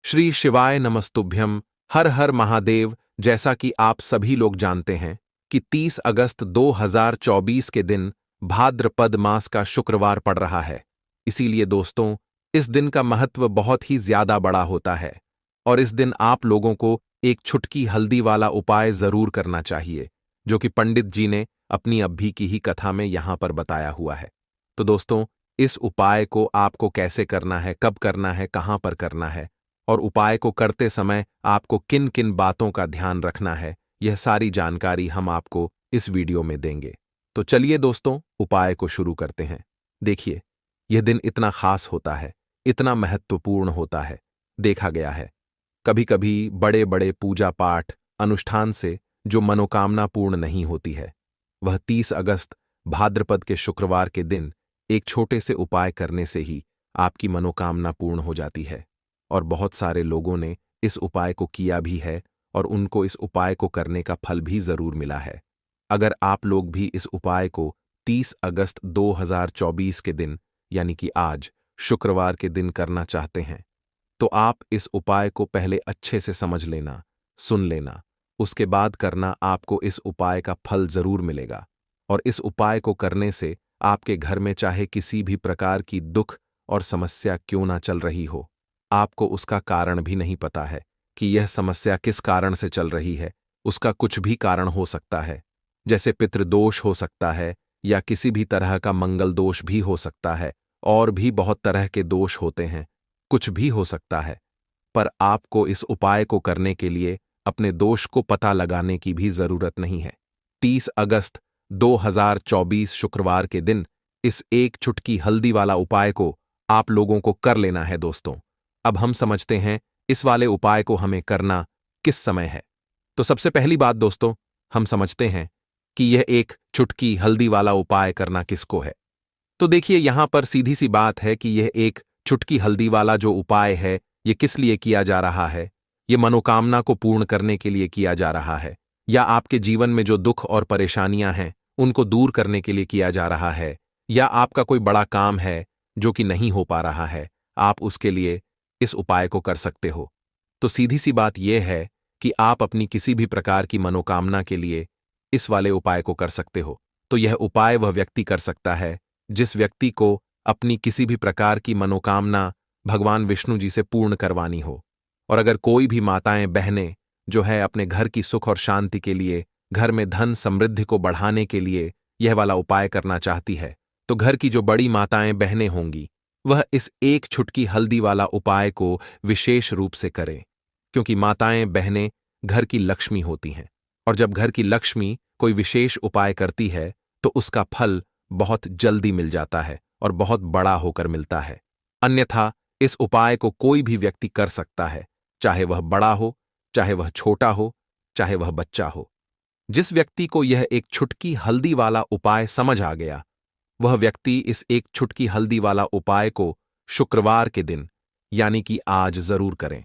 श्री शिवाय नमस्तुभ्यम। हर हर महादेव। जैसा कि आप सभी लोग जानते हैं कि 30 अगस्त 2024 के दिन भाद्रपद मास का शुक्रवार पड़ रहा है। इसीलिए दोस्तों, इस दिन का महत्व बहुत ही ज्यादा बड़ा होता है और इस दिन आप लोगों को एक छुटकी हल्दी वाला उपाय जरूर करना चाहिए, जो कि पंडित जी ने अपनी अभी की ही कथा में यहां पर बताया हुआ है। तो दोस्तों, इस उपाय को आपको कैसे करना है, कब करना है, कहां पर करना है और उपाय को करते समय आपको किन किन बातों का ध्यान रखना है, यह सारी जानकारी हम आपको इस वीडियो में देंगे। तो चलिए दोस्तों, उपाय को शुरू करते हैं। देखिए, यह दिन इतना खास होता है, इतना महत्वपूर्ण होता है। देखा गया है कभी कभी बड़े बड़े पूजा पाठ अनुष्ठान से जो मनोकामना पूर्ण नहीं होती है, वह 30 अगस्त भाद्रपद के शुक्रवार के दिन एक छोटे से उपाय करने से ही आपकी मनोकामना पूर्ण हो जाती है। और बहुत सारे लोगों ने इस उपाय को किया भी है और उनको इस उपाय को करने का फल भी जरूर मिला है। अगर आप लोग भी इस उपाय को 30 अगस्त 2024 के दिन, यानी कि आज शुक्रवार के दिन करना चाहते हैं, तो आप इस उपाय को पहले अच्छे से समझ लेना, सुन लेना। उसके बाद करना, आपको इस उपाय का फल जरूर मिलेगा। और इस उपाय को करने से आपके घर में चाहे किसी भी प्रकार की दुख और समस्या क्यों ना चल रही हो, आपको उसका कारण भी नहीं पता है कि यह समस्या किस कारण से चल रही है। उसका कुछ भी कारण हो सकता है, जैसे पितृदोष हो सकता है या किसी भी तरह का मंगल दोष भी हो सकता है, और भी बहुत तरह के दोष होते हैं, कुछ भी हो सकता है। पर आपको इस उपाय को करने के लिए अपने दोष को पता लगाने की भी जरूरत नहीं है। 30 अगस्त 2024 शुक्रवार के दिन इस एक चुटकी हल्दी वाला उपाय को आप लोगों को कर लेना है दोस्तों। अब हम समझते हैं इस वाले उपाय को हमें करना किस समय है। तो सबसे पहली बात दोस्तों, हम समझते हैं कि यह एक चुटकी हल्दी वाला उपाय करना किसको है। तो देखिए, यहां पर सीधी सी बात है कि यह एक चुटकी हल्दी वाला जो उपाय है, यह किस लिए किया जा रहा है। यह मनोकामना को पूर्ण करने के लिए किया जा रहा है, या आपके जीवन में जो दुख और परेशानियां हैं उनको दूर करने के लिए किया जा रहा है, या आपका कोई बड़ा काम है जो कि नहीं हो पा रहा है, आप उसके लिए इस उपाय को कर सकते हो। तो सीधी सी बात यह है कि आप अपनी किसी भी प्रकार की मनोकामना के लिए इस वाले उपाय को कर सकते हो। तो यह उपाय वह व्यक्ति कर सकता है जिस व्यक्ति को अपनी किसी भी प्रकार की मनोकामना भगवान विष्णु जी से पूर्ण करवानी हो। और अगर कोई भी माताएं बहनें जो है अपने घर की सुख और शांति के लिए, घर में धन समृद्धि को बढ़ाने के लिए यह वाला उपाय करना चाहती है, तो घर की जो बड़ी माताएं बहनें होंगी, वह इस एक छुटकी हल्दी वाला उपाय को विशेष रूप से करें। क्योंकि माताएं बहनें घर की लक्ष्मी होती हैं, और जब घर की लक्ष्मी कोई विशेष उपाय करती है तो उसका फल बहुत जल्दी मिल जाता है और बहुत बड़ा होकर मिलता है। अन्यथा इस उपाय को कोई भी व्यक्ति कर सकता है, चाहे वह बड़ा हो, चाहे वह छोटा हो, चाहे वह बच्चा हो। जिस व्यक्ति को यह एक छुटकी हल्दी वाला उपाय समझ आ गया, वह व्यक्ति इस एक छुटकी हल्दी वाला उपाय को शुक्रवार के दिन, यानी कि आज जरूर करें,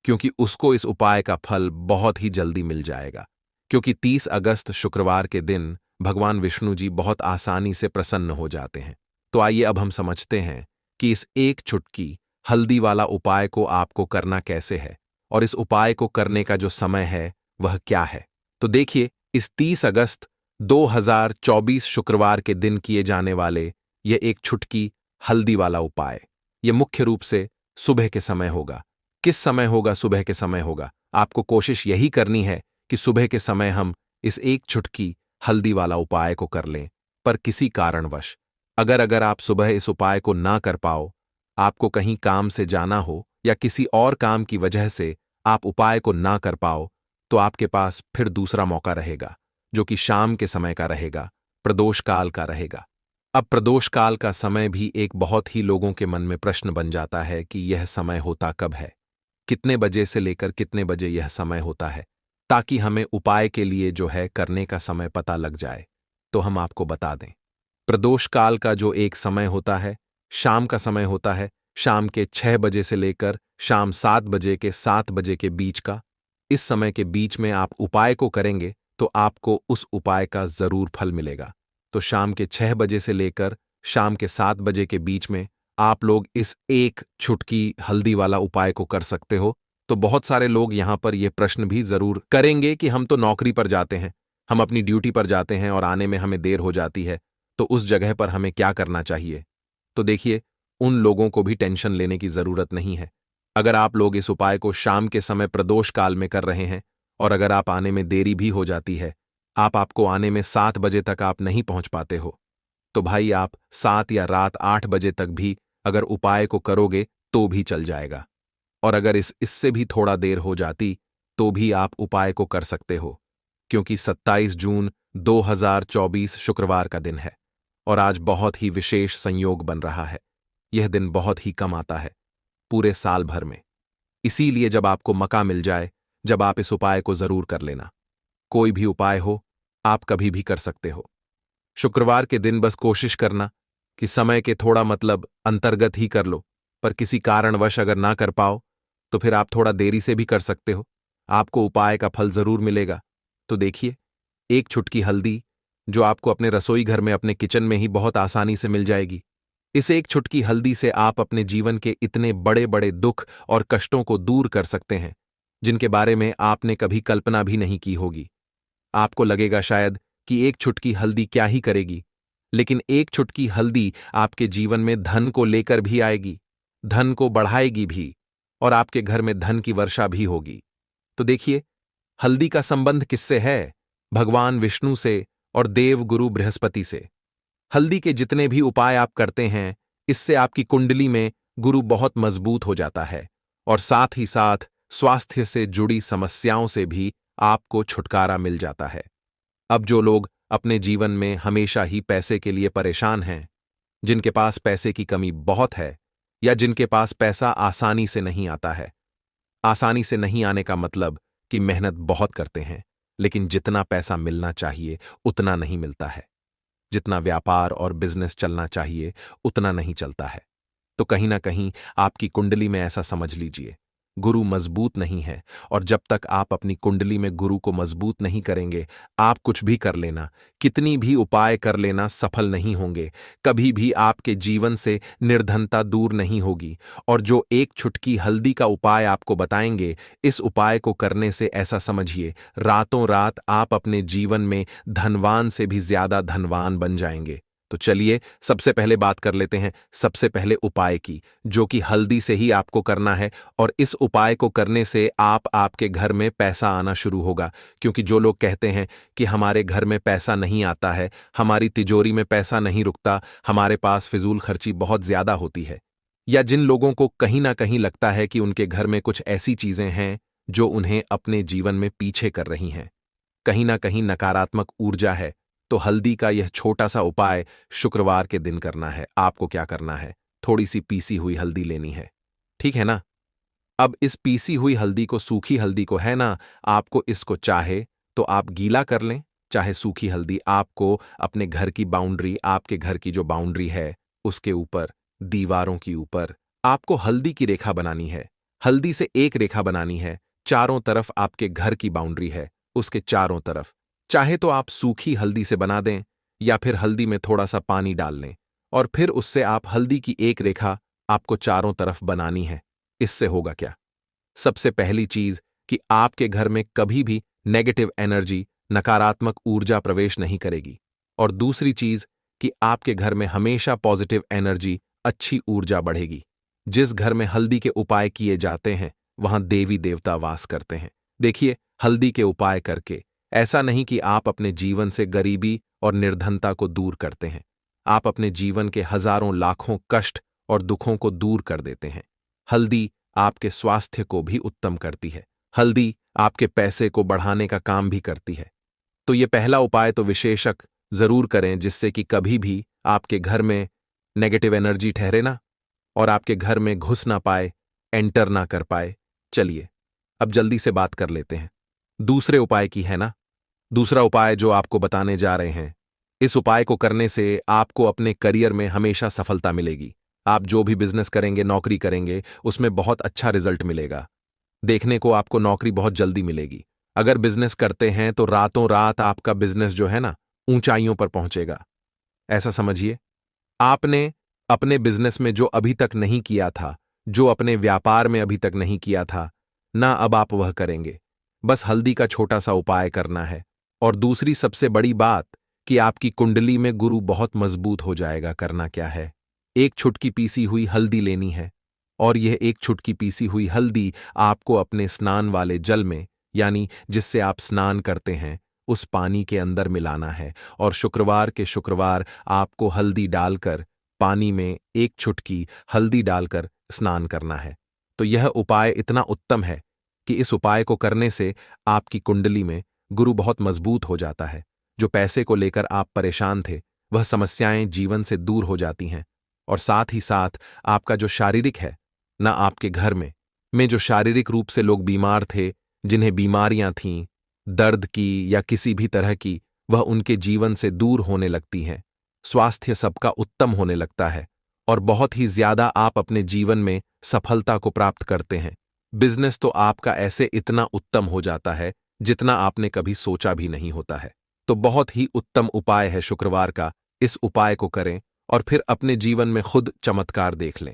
क्योंकि उसको इस उपाय का फल बहुत ही जल्दी मिल जाएगा। क्योंकि 30 अगस्त शुक्रवार के दिन भगवान विष्णु जी बहुत आसानी से प्रसन्न हो जाते हैं। तो आइए अब हम समझते हैं कि इस एक छुटकी हल्दी वाला उपाय को आपको करना कैसे है, और इस उपाय को करने का जो समय है वह क्या है। तो देखिए, इस 30 अगस्त 2024 शुक्रवार के दिन किए जाने वाले यह एक छुटकी हल्दी वाला उपाय, यह मुख्य रूप से सुबह के समय होगा। किस समय होगा? सुबह के समय होगा। आपको कोशिश यही करनी है कि सुबह के समय हम इस एक छुटकी हल्दी वाला उपाय को कर लें। पर किसी कारणवश अगर आप सुबह इस उपाय को ना कर पाओ, आपको कहीं काम से जाना हो या किसी और काम की वजह से आप उपाय को ना कर पाओ, तो आपके पास फिर दूसरा मौका रहेगा, जो कि शाम के समय का रहेगा, प्रदोष काल का रहेगा। अब प्रदोष काल का समय भी एक बहुत ही लोगों के मन में प्रश्न बन जाता है कि यह समय होता कब है, कितने बजे से लेकर कितने बजे यह समय होता है, ताकि हमें उपाय के लिए जो है करने का समय पता लग जाए। तो हम आपको बता दें, प्रदोष काल का जो एक समय होता है, शाम का समय होता है, शाम के 6 बजे से लेकर शाम 7 बजे के 7 बजे के बीच का। इस समय के बीच में आप उपाय को करेंगे तो आपको उस उपाय का जरूर फल मिलेगा। तो शाम के 6 बजे से लेकर शाम के 7 बजे के बीच में आप लोग इस एक छुटकी हल्दी वाला उपाय को कर सकते हो। तो बहुत सारे लोग यहां पर यह प्रश्न भी जरूर करेंगे कि हम तो नौकरी पर जाते हैं, हम अपनी ड्यूटी पर जाते हैं और आने में हमें देर हो जाती है, तो उस जगह पर हमें क्या करना चाहिए। तो देखिए, उन लोगों को भी टेंशन लेने की जरूरत नहीं है। अगर आप लोग इस उपाय को शाम के समय प्रदोष काल में कर रहे हैं और अगर आप आने में देरी भी हो जाती है, आपको आने में 7 बजे तक आप नहीं पहुंच पाते हो, तो भाई आप 7 या रात 8 बजे तक भी अगर उपाय को करोगे तो भी चल जाएगा। और अगर इससे भी थोड़ा देर हो जाती तो भी आप उपाय को कर सकते हो, क्योंकि 27 जून 2024 शुक्रवार का दिन है और आज बहुत ही विशेष संयोग बन रहा है। यह दिन बहुत ही कम आता है पूरे साल भर में। इसीलिए जब आपको मौका मिल जाए, जब आप इस उपाय को जरूर कर लेना। कोई भी उपाय हो, आप कभी भी कर सकते हो। शुक्रवार के दिन बस कोशिश करना कि समय के थोड़ा अंतर्गत ही कर लो, पर किसी कारणवश अगर ना कर पाओ तो फिर आप थोड़ा देरी से भी कर सकते हो, आपको उपाय का फल जरूर मिलेगा। तो देखिए, एक चुटकी हल्दी जो आपको अपने रसोई घर में अपने किचन में ही बहुत आसानी से मिल जाएगी। इस एक चुटकी हल्दी से आप अपने जीवन के इतने बड़े बड़े दुख और कष्टों को दूर कर सकते हैं जिनके बारे में आपने कभी कल्पना भी नहीं की होगी। आपको लगेगा शायद कि एक चुटकी हल्दी क्या ही करेगी, लेकिन एक चुटकी हल्दी आपके जीवन में धन को लेकर भी आएगी, धन को बढ़ाएगी भी और आपके घर में धन की वर्षा भी होगी। तो देखिए, हल्दी का संबंध किससे है? भगवान विष्णु से और देव गुरु बृहस्पति से। हल्दी के जितने भी उपाय आप करते हैं, इससे आपकी कुंडली में गुरु बहुत मजबूत हो जाता है और साथ ही साथ स्वास्थ्य से जुड़ी समस्याओं से भी आपको छुटकारा मिल जाता है। अब जो लोग अपने जीवन में हमेशा ही पैसे के लिए परेशान हैं, जिनके पास पैसे की कमी बहुत है या जिनके पास पैसा आसानी से नहीं आता है, आसानी से नहीं आने का मतलब कि मेहनत बहुत करते हैं लेकिन जितना पैसा मिलना चाहिए उतना नहीं मिलता है, जितना व्यापार और बिजनेस चलना चाहिए उतना नहीं चलता है, तो कहीं ना कहीं आपकी कुंडली में ऐसा समझ लीजिए गुरु मजबूत नहीं है। और जब तक आप अपनी कुंडली में गुरु को मजबूत नहीं करेंगे, आप कुछ भी कर लेना, कितनी भी उपाय कर लेना, सफल नहीं होंगे। कभी भी आपके जीवन से निर्धनता दूर नहीं होगी। और जो एक चुटकी हल्दी का उपाय आपको बताएंगे, इस उपाय को करने से ऐसा समझिए रातों रात आप अपने जीवन में धनवान से भी ज्यादा धनवान बन जाएंगे। तो चलिए सबसे पहले बात कर लेते हैं सबसे पहले उपाय की, जो कि हल्दी से ही आपको करना है। और इस उपाय को करने से आपके घर में पैसा आना शुरू होगा, क्योंकि जो लोग कहते हैं कि हमारे घर में पैसा नहीं आता है, हमारी तिजोरी में पैसा नहीं रुकता, हमारे पास फिजूल खर्ची बहुत ज्यादा होती है, या जिन लोगों को कहीं ना कहीं लगता है कि उनके घर में कुछ ऐसी चीजें हैं जो उन्हें अपने जीवन में पीछे कर रही हैं, कहीं ना कहीं नकारात्मक ऊर्जा है, तो हल्दी का यह छोटा सा उपाय शुक्रवार के दिन करना है। आपको क्या करना है, थोड़ी सी पीसी हुई हल्दी लेनी है, ठीक है ना। अब इस पीसी हुई हल्दी को, सूखी हल्दी को है ना, आपको इसको चाहे तो आप गीला कर लें, चाहे सूखी हल्दी आपको अपने घर की बाउंड्री, आपके घर की जो बाउंड्री है उसके ऊपर, दीवारों की ऊपर आपको हल्दी की रेखा बनानी है। हल्दी से एक रेखा बनानी है, चारों तरफ आपके घर की बाउंड्री है उसके चारों तरफ। चाहे तो आप सूखी हल्दी से बना दें या फिर हल्दी में थोड़ा सा पानी डाल लें और फिर उससे आप हल्दी की एक रेखा आपको चारों तरफ बनानी है। इससे होगा क्या? सबसे पहली चीज कि आपके घर में कभी भी नेगेटिव एनर्जी, नकारात्मक ऊर्जा प्रवेश नहीं करेगी। और दूसरी चीज कि आपके घर में हमेशा पॉजिटिव एनर्जी, अच्छी ऊर्जा बढ़ेगी। जिस घर में हल्दी के उपाय किए जाते हैं वहां देवी देवता वास करते हैं। देखिए, हल्दी के उपाय करके ऐसा नहीं कि आप अपने जीवन से गरीबी और निर्धनता को दूर करते हैं, आप अपने जीवन के हजारों लाखों कष्ट और दुखों को दूर कर देते हैं। हल्दी आपके स्वास्थ्य को भी उत्तम करती है, हल्दी आपके पैसे को बढ़ाने का काम भी करती है। तो ये पहला उपाय तो विशेषक जरूर करें, जिससे कि कभी भी आपके घर में नेगेटिव एनर्जी ठहरे ना और आपके घर में घुस ना पाए, एंटर ना कर पाए। चलिए अब जल्दी से बात कर लेते हैं दूसरे उपाय की, है ना। दूसरा उपाय जो आपको बताने जा रहे हैं, इस उपाय को करने से आपको अपने करियर में हमेशा सफलता मिलेगी। आप जो भी बिजनेस करेंगे, नौकरी करेंगे, उसमें बहुत अच्छा रिजल्ट मिलेगा। देखने को आपको नौकरी बहुत जल्दी मिलेगी। अगर बिजनेस करते हैं तो रातों रात आपका बिजनेस जो है ना, ऊंचाइयों पर पहुंचेगा। ऐसा समझिए, आपने अपने बिजनेस में जो अभी तक नहीं किया था, जो अपने व्यापार में अभी तक नहीं किया था, ना अब आप वह करेंगे। बस हल्दी का छोटा सा उपाय करना है। और दूसरी सबसे बड़ी बात कि आपकी कुंडली में गुरु बहुत मजबूत हो जाएगा। करना क्या है, एक छुटकी पीसी हुई हल्दी लेनी है, और यह एक छुटकी पीसी हुई हल्दी आपको अपने स्नान वाले जल में, यानी जिससे आप स्नान करते हैं, उस पानी के अंदर मिलाना है। और शुक्रवार के शुक्रवार आपको हल्दी डालकर पानी में एक छुटकी हल्दी डालकर स्नान करना है। तो यह उपाय इतना उत्तम है कि इस उपाय को करने से आपकी कुंडली में गुरु बहुत मजबूत हो जाता है। जो पैसे को लेकर आप परेशान थे, वह समस्याएं जीवन से दूर हो जाती हैं। और साथ ही साथ आपका जो शारीरिक है, ना आपके घर में जो शारीरिक रूप से लोग बीमार थे, जिन्हें बीमारियां थीं, दर्द की या किसी भी तरह की, वह उनके जीवन से दूर होने लगती हैं। स्वास्थ्य सबका उत्तम होने लगता है और बहुत ही ज्यादा आप अपने जीवन में सफलता को प्राप्त करते हैं। बिजनेस तो आपका ऐसे इतना उत्तम हो जाता है जितना आपने कभी सोचा भी नहीं होता है। तो बहुत ही उत्तम उपाय है शुक्रवार का। इस उपाय को करें और फिर अपने जीवन में खुद चमत्कार देख लें।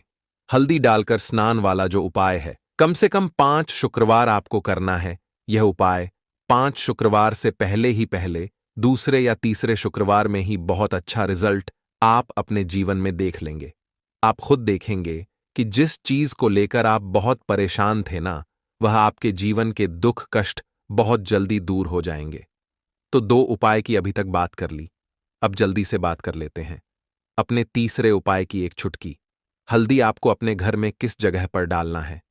हल्दी डालकर स्नान वाला जो उपाय है, कम से कम 5 शुक्रवार आपको करना है। यह उपाय 5 शुक्रवार से पहले ही पहले दूसरे या तीसरे शुक्रवार में ही बहुत अच्छा रिजल्ट आप अपने जीवन में देख लेंगे। आप खुद देखेंगे कि जिस चीज को लेकर आप बहुत परेशान थे ना, वह आपके जीवन के दुख कष्ट बहुत जल्दी दूर हो जाएंगे। तो 2 उपाय की अभी तक बात कर ली, अब जल्दी से बात कर लेते हैं अपने तीसरे उपाय की। एक छुटकी हल्दी आपको अपने घर में किस जगह पर डालना है,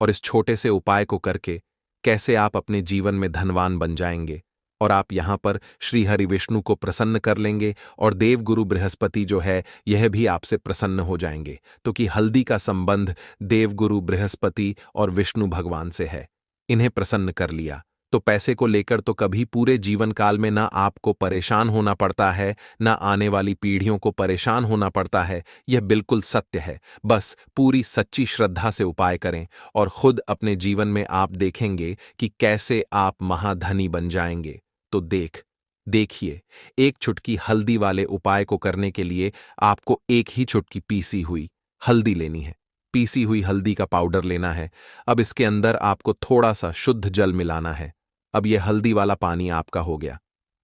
और इस छोटे से उपाय को करके कैसे आप अपने जीवन में धनवान बन जाएंगे। और आप यहां पर श्री हरि विष्णु को प्रसन्न कर लेंगे, और देवगुरु बृहस्पति जो है यह भी आपसे प्रसन्न हो जाएंगे। तो कि हल्दी का संबंध देवगुरु बृहस्पति और विष्णु भगवान से है। इन्हें प्रसन्न कर लिया तो पैसे को लेकर तो कभी पूरे जीवन काल में ना आपको परेशान होना पड़ता है, ना आने वाली पीढ़ियों को परेशान होना पड़ता है। यह बिल्कुल सत्य है। बस पूरी सच्ची श्रद्धा से उपाय करें और खुद अपने जीवन में आप देखेंगे कि कैसे आप महाधनी बन जाएंगे। तो देखिए, एक चुटकी हल्दी वाले उपाय को करने के लिए आपको एक ही चुटकी पीसी हुई हल्दी लेनी है। पीसी हुई हल्दी का पाउडर लेना है। अब इसके अंदर आपको थोड़ा सा शुद्ध जल मिलाना है। अब यह हल्दी वाला पानी आपका हो गया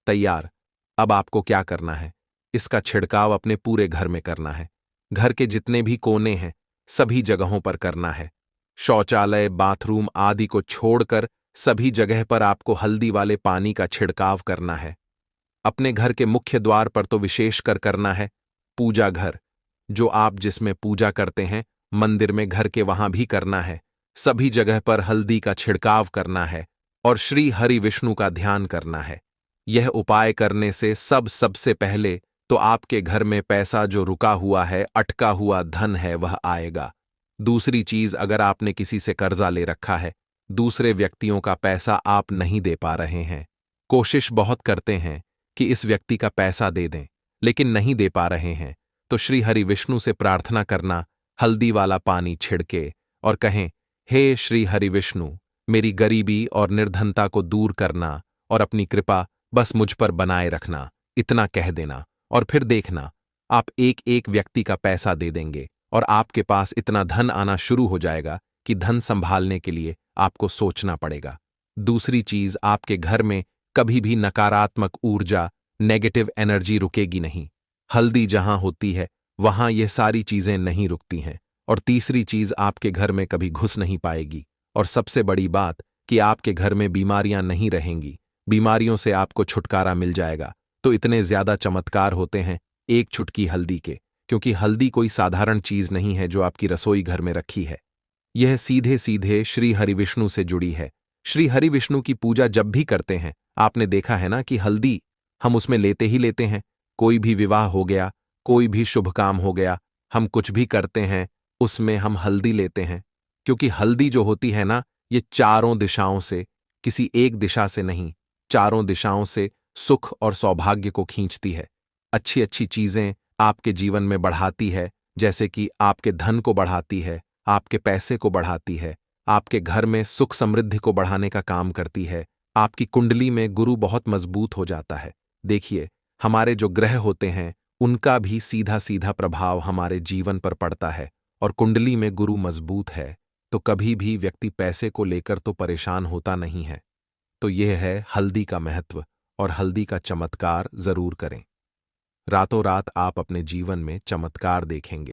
तैयार। अब आपको क्या करना है, इसका छिड़काव अपने पूरे घर में करना है। घर के जितने भी कोने हैं सभी जगहों पर करना है। शौचालय, बाथरूम आदि को छोड़कर सभी जगह पर आपको हल्दी वाले पानी का छिड़काव करना है। अपने घर के मुख्य द्वार पर तो विशेष कर करना है। पूजा घर, जो आप जिसमें पूजा करते हैं, मंदिर में, घर के वहां भी करना है। सभी जगह पर हल्दी का छिड़काव करना है और श्री हरि विष्णु का ध्यान करना है। यह उपाय करने से सबसे पहले तो आपके घर में पैसा जो रुका हुआ है, अटका हुआ धन है, वह आएगा। दूसरी चीज, अगर आपने किसी से कर्जा ले रखा है, दूसरे व्यक्तियों का पैसा आप नहीं दे पा रहे हैं, कोशिश बहुत करते हैं कि इस व्यक्ति का पैसा दे दें, लेकिन नहीं दे पा रहे हैं, तो श्री हरि विष्णु से प्रार्थना करना, हल्दी वाला पानी छिड़के और कहें, हे श्री हरि विष्णु, मेरी गरीबी और निर्धनता को दूर करना और अपनी कृपा बस मुझ पर बनाए रखना। इतना कह देना और फिर देखना, आप एक एक व्यक्ति का पैसा दे देंगे और आपके पास इतना धन आना शुरू हो जाएगा कि धन संभालने के लिए आपको सोचना पड़ेगा। दूसरी चीज, आपके घर में कभी भी नकारात्मक ऊर्जा, नेगेटिव एनर्जी रुकेगी नहीं। हल्दी जहां होती है वहां ये सारी चीजें नहीं रुकती हैं। और तीसरी चीज, आपके घर में कभी घुस नहीं पाएगी। और सबसे बड़ी बात कि आपके घर में बीमारियां नहीं रहेंगी, बीमारियों से आपको छुटकारा मिल जाएगा। तो इतने ज्यादा चमत्कार होते हैं एक चुटकी हल्दी के, क्योंकि हल्दी कोई साधारण चीज नहीं है जो आपकी रसोई घर में रखी है। यह सीधे सीधे श्री हरि विष्णु से जुड़ी है। श्री हरि विष्णु की पूजा जब भी करते हैं, आपने देखा है ना कि हल्दी हम उसमें लेते ही लेते हैं। कोई भी विवाह हो गया, कोई भी शुभ काम हो गया, हम कुछ भी करते हैं उसमें हम हल्दी लेते हैं। क्योंकि हल्दी जो होती है ना, ये चारों दिशाओं से, किसी एक दिशा से नहीं, चारों दिशाओं से सुख और सौभाग्य को खींचती है। अच्छी अच्छी चीजें आपके जीवन में बढ़ाती है, जैसे कि आपके धन को बढ़ाती है, आपके पैसे को बढ़ाती है, आपके घर में सुख समृद्धि को बढ़ाने का काम करती है। आपकी कुंडली में गुरु बहुत मजबूत हो जाता है। देखिए, हमारे जो ग्रह होते हैं उनका भी सीधा सीधा प्रभाव हमारे जीवन पर पड़ता है, और कुंडली में गुरु मजबूत है तो कभी भी व्यक्ति पैसे को लेकर तो परेशान होता नहीं है। तो यह है हल्दी का महत्व, और हल्दी का चमत्कार जरूर करें। रातों रात आप अपने जीवन में चमत्कार देखेंगे।